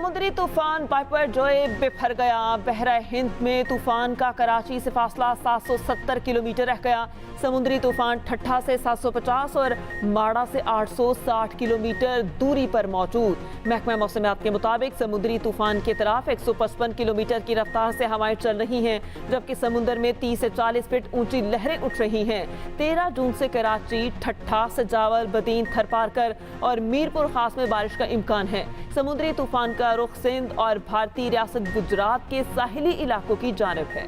समुद्री तूफान बिपरजॉय बिफर गया। बहरा हिंद में तूफान का कराची से फासला 770 किलोमीटर रह गया। समुद्री तूफान ठट्ठा से 750 और माड़ा से 860 किलोमीटर दूरी पर मौजूद। महकमा मौसमियात के मुताबिक समुद्री तूफान की तरफ 155 किलोमीटर की रफ्तार से हवाएं चल रही हैं, जबकि समुद्र में 30 से 40 फीट ऊंची लहरें उठ रही हैं। 13 जून से कराची, ठट्ठा, सजावल, बदीन, थरपारकर और मीरपुर खास में बारिश का इम्कान है। समुद्री तूफान का रुख सिंध और भारतीय रियासत गुजरात के साहिली इलाकों की जानिब है।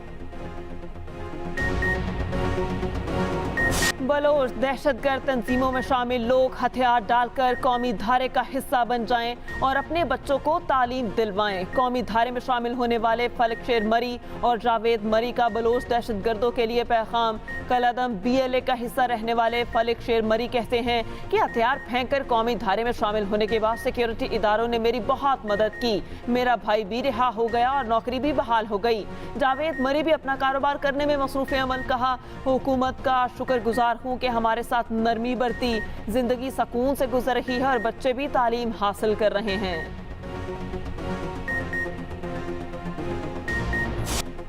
बलोच दहशतगर्द तंजीमों में शामिल लोग हथियार डालकर कौमी धारे का हिस्सा बन जाएं और अपने बच्चों को तालीम दिलवाएं। कौमी धारे में शामिल होने वाले फलक शेर मरी और जावेद मरी का बलोच दहशतगर्दों के लिए पैगाम। कलअदम BLA का हिस्सा रहने वाले फलक शेर मरी कहते हैं कि हथियार फेंक कर कौमी धारे में शामिल होने के बाद सिक्योरिटी इदारों ने मेरी बहुत मदद की। मेरा भाई भी रिहा हो गया और नौकरी भी बहाल हो गई। जावेद मरी भी अपना कारोबार करने में मसरूफ अमल। कहा, हुकूमत का शुक्रगुजार हूँ कि हमारे साथ नरमी बरती। जिंदगी सुकून से गुजर रही है और बच्चे भी तालीम हासिल कर रहे हैं।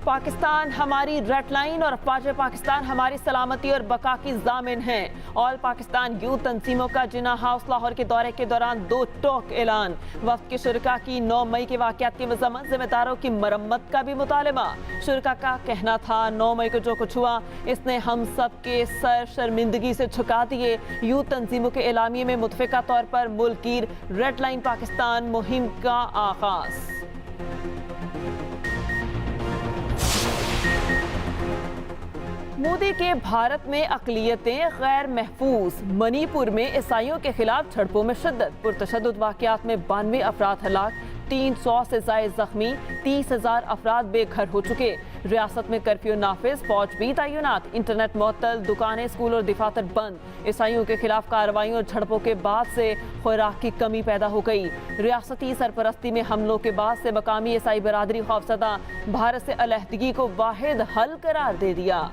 पाकिस्तान हमारी रेड लाइन और अफवाज पाकिस्तान हमारी सलामती और बका की जामिन हैं। ऑल पाकिस्तान यूथ तंजीमों का जिना हाउस लाहौर के दौरे के दौरान 2 टोक ऐलान। वफ्द के शुरका की 9 मई के वाक़यात की मज़म्मत, जिम्मेदारों की मरम्मत का भी मुतालबा। शुरका का कहना था 9 मई को जो कुछ हुआ इसने हम सब के सर शर्मिंदगी से झुका दिए। यूथ तंजीमों के एलामिये में मुतफ़िका तौर पर मुल्क की रेड लाइन पाकिस्तान मुहिम का आगाज़। मोदी के भारत में अक़लियतें गैर महफूज। मणिपुर में ईसाइयों के खिलाफ झड़पों में शिद्दत। पुरतशद्दुद वाक़यात में 92 अफराद हलाक, 300 से ज़ायद ज़ख्मी, 30,000 अफराद बेघर हो चुके। रियासत में कर्फ्यू नाफिज, फौज भी तैनात। इंटरनेट मुअत्तल, दुकानें, स्कूल और दफातर बंद। ईसाइयों के खिलाफ कार्रवाइयों और झड़पों के बाद से खुराक की कमी पैदा हो गई। रियासती सरपरस्ती में हमलों के बाद से मकामी ईसाई बरादरी खौफजदा। भारत से अलहदगी को वाहिद हल करार दे दिया।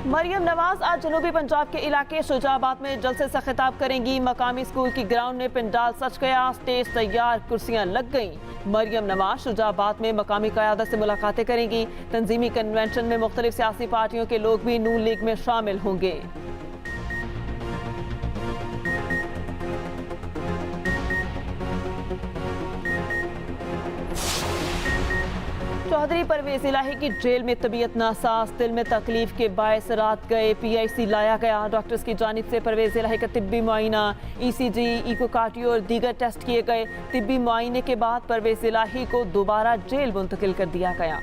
मरियम नवाज आज जनूबी पंजाब के इलाके शुजाबाद में जलसे से खिताब करेंगी। मकामी स्कूल की ग्राउंड में पिंडाल सज गया, स्टेज तैयार, कुर्सियां लग गईं। मरियम नवाज शुजाबाद में मकामी क़यादत से मुलाकातें करेंगी। तंजीमी कन्वेंशन में मुख्तलिफ सियासी पार्टियों के लोग भी नून लीग में शामिल होंगे। चौधरी परवेज इलाही की जेल में तबीयत नासाज, दिल में तकलीफ के बायस रात गए। PIC लाया गया। डॉक्टर्स की जानिब से परवेज इलाही का तिब्बी मुआयना, ECG, इकोकार्डियो और दीगर टेस्ट किए गए। तिब्बी मुआयने के बाद परवेज इलाही को दोबारा जेल मुंतकिल कर दिया गया।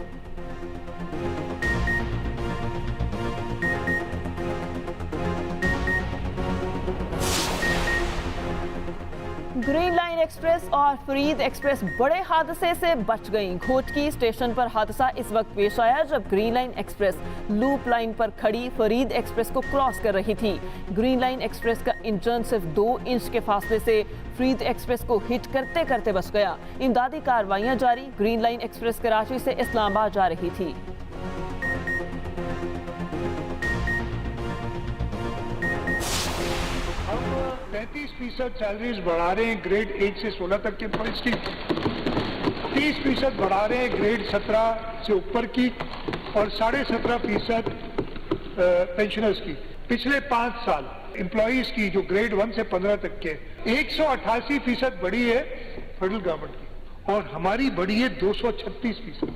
ग्रीन लाइन एक्सप्रेस और फरीद एक्सप्रेस बड़े हादसे से बच गईं। घोटकी स्टेशन पर हादसा इस वक्त पेश आया जब green line express loop line पर खड़ी फरीद एक्सप्रेस को क्रॉस कर रही थी। ग्रीन लाइन एक्सप्रेस का इंजन सिर्फ 2 इंच के फासले से फरीद एक्सप्रेस को हिट करते करते बच गया। इमदादी कार्रवाइयां जारी। ग्रीन लाइन एक्सप्रेस कराची से इस्लामाबाद जा रही थी। 35% सैलरीज बढ़ा रहे हैं ग्रेड 1 से 16 तक के एम्प्लॉइज की, 30% बढ़ा रहे हैं ग्रेड 17 से ऊपर की और 17.5% पेंशनर्स की। पिछले 5 साल एम्प्लॉइज की जो ग्रेड 1 से 15 तक के 188% बढ़ी है फेडरल गवर्नमेंट की और हमारी बढ़ी है 236%।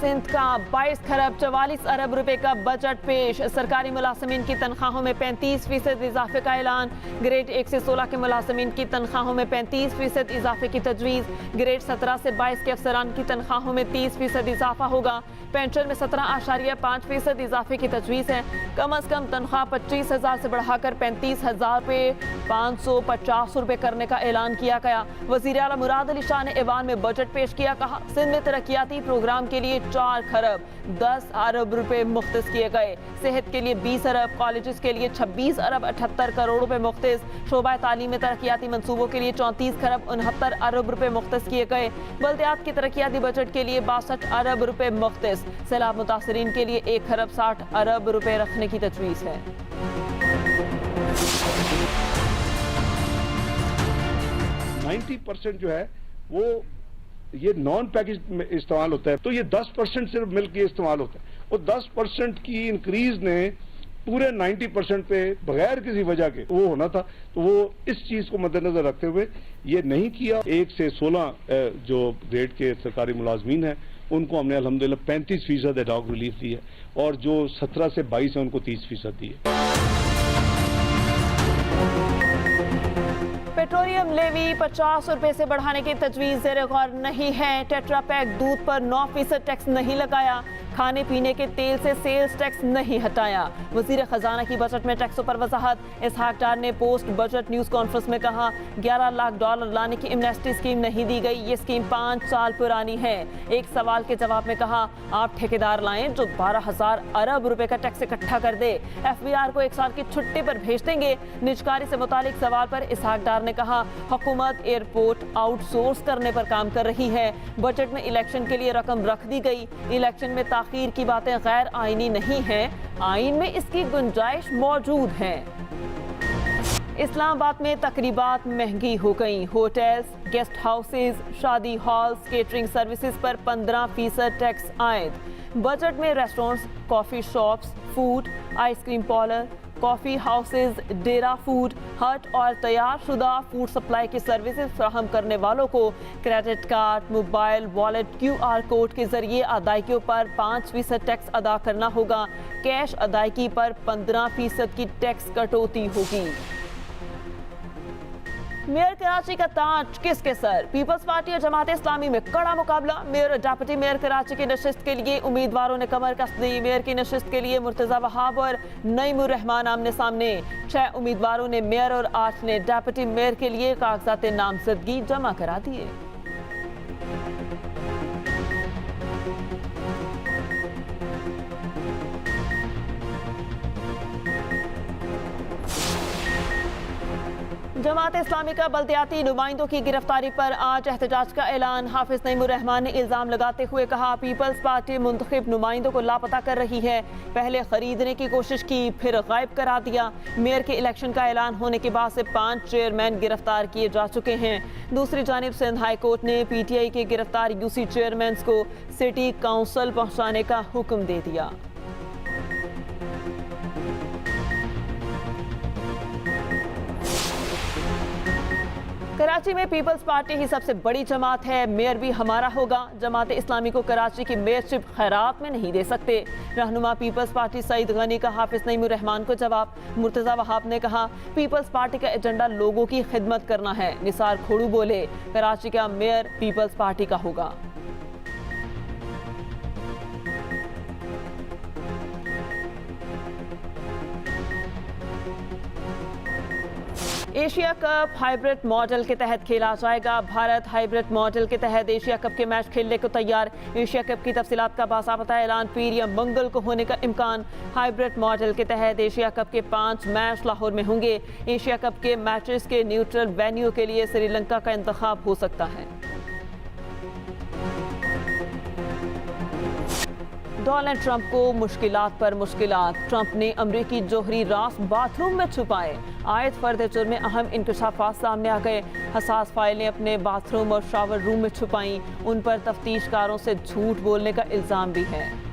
सिंध का 22 खरब 44 अरब रुपए का बजट पेश। सरकारी मुलाजमीन की तनख्वाहों में 35% इजाफे का ऐलान। ग्रेड 1 से 16 के मुलाजमीन की तनख्वाहों में 35% इजाफे की तजवीज़। ग्रेड 17 से 22 के अफसरान की तनख्वाहों में 30% इजाफा होगा। पेंशन में 17.5% इजाफे की तजवीज़ है। कम अज कम तनख्वाह 25,000 से बढ़ाकर 35,000 पे 550 रुपए करने का ऐलान किया गया। वज़ीर आला मुराद अली शाह ने ऐवान में बजट पेश किया। कहा, सिंध में तरक्याती प्रोग्राम के लिए 4 खरब 10 अरब रुपए मुख्तस किए गए। सेहत के लिए 20 अरब, कॉलेजेस के लिए 26 अरब 78 करोड़ रुपए मुख्तस, शोबा तालीम में तरक्याती मंसूबों के लिए 34 खरब 69 अरब रुपए मुख्तस किए गए। बल्दियात के तरक्याती बजट के लिए 62 अरब रुपए मुख्तस। सैलाब मुतासरीन के लिए 1 खरब 60 अरब रुपए रखने की तजवीज़ है। 90% जो है वो ये नॉन पैकेज में इस्तेमाल होता है, तो ये 10% सिर्फ मिल्क ये इस्तेमाल होता है। और 10% की इंक्रीज ने पूरे 90% पे बगैर किसी वजह के वो होना था, तो वो इस चीज को मद्देनजर रखते हुए ये नहीं किया। 1 से 16 जो ग्रेड के सरकारी मुलाजमीन हैं उनको हमने अल्हम्दुलिल्लाह 35% एडॉक रिलीफ दी है, और जो 17 से 22 है उनको 30% दी है। पेट्रोलियम लेवी 50 रुपए से बढ़ाने की तजवीज़ ज़ेर गौर नहीं है। टेट्रा पैक दूध पर 9% टैक्स नहीं लगाया। खाने पीने के तेल से सेल्स टैक्स नहीं हटाया। वज़ीर ख़जाना की बजट में टैक्सों पर वजाहत। इसहाक डार ने पोस्ट बजट न्यूज़ कॉन्फ्रेंस में कहा, $11 लाख लाने की एमनेस्टी स्कीम नहीं दी गई, ये स्कीम 5 साल पुरानी है। एक सवाल के जवाब में कहा, आप ठेकेदार लाएं जो 12,000 अरब रुपए का टैक्स इकट्ठा कर दे। FBR को 1 साल की छुट्टी पर भेज देंगे। निजकारी से मुतालिक सवाल पर इसहाक डार ने कहा, हुकूमत एयरपोर्ट आउटसोर्स करने पर काम कर रही है। बजट में इलेक्शन के लिए रकम रख दी गई। इलेक्शन में ताखीर की बातें गैर आईनी नहीं है, आइन में इसकी गुंजाइश मौजूद है। इस्लामाबाद में तकरीबात महंगी हो गई। होटल्स, गेस्ट हाउसेज, शादी हॉल्स, केटरिंग सर्विसेज पर 15% टैक्स आयद। बजट में restaurants, coffee shops, food, ice cream parlour, coffee houses, डेरा फूड हट और तैयार शुदा फूड सप्लाई की सर्विसेज फराहम करने वालों को credit card, mobile wallet, QR code के जरिए अदायगियों पर 5% टैक्स अदा करना होगा। कैश अदायगी पर 15% की टैक्स कटौती होगी। मेयर कराची का ताज किसके सर? पीपल्स पार्टी और जमात इस्लामी में कड़ा मुकाबला। मेयर और डिप्टी मेयर कराची की नशिस्त के लिए उम्मीदवारों ने कमर कस दी। मेयर की नशिस्त के लिए मुर्तजा वहाब और नईमुर रहमान आमने सामने। 6 उम्मीदवारों ने मेयर और 8 ने डिप्टी मेयर के लिए कागजात नामजदगी जमा करा दिए। जमात इस्लामी का बल्दियाती नुमाइंदों की गिरफ्तारी पर आज एहतजाज का ऐलान। हाफिज नईमुर रहमान ने इल्ज़ाम लगाते हुए कहा, पीपल्स पार्टी मुंतखब नुमाइंदों को लापता कर रही है। पहले खरीदने की कोशिश की, फिर गायब करा दिया। मेयर के इलेक्शन का ऐलान होने के बाद से 5 चेयरमैन गिरफ्तार किए जा चुके हैं। दूसरी जानिब सिंध हाई कोर्ट ने PTI के गिरफ्तार UC चेयरमैन को सिटी काउंसिल पहुँचाने का हुक्म दे दिया। कराची में पीपल्स पार्टी ही सबसे बड़ी जमात है। मेयर भी हमारा होगा। जमात इस्लामी को कराची की मेयरशिप खैरात में नहीं दे सकते। रहनुमा पीपल्स पार्टी सईद गनी का हाफिज नईमुर रहमान को जवाब। मुर्तजा वहाब ने कहा, पीपल्स पार्टी का एजेंडा लोगों की खिदमत करना है। निसार खोड़ू बोले, कराची का मेयर पीपल्स पार्टी का होगा। एशिया कप हाइब्रिड मॉडल के तहत खेला जाएगा। भारत हाइब्रिड मॉडल के तहत एशिया कप के मैच खेलने को तैयार। एशिया कप की तफसीलात का बासाबता ऐलान पीर या मंगल को होने का इम्कान। हाइब्रिड मॉडल के तहत एशिया कप के 5 मैच लाहौर में होंगे। एशिया कप के मैचेस के न्यूट्रल वेन्यू के लिए श्रीलंका का इंतखाब हो सकता है। डोनाल्ड ट्रंप को मुश्किलात पर मुश्किलात। ट्रंप ने अमरीकी जोहरी रास बाथरूम में छुपाए। आयत फर्द जुर्म में अहम इंकशाफात सामने आ गए। हसास फाइलें अपने बाथरूम और शावर रूम में छुपाई। उन पर तफ्तीशकारों से झूठ बोलने का इल्ज़ाम भी है।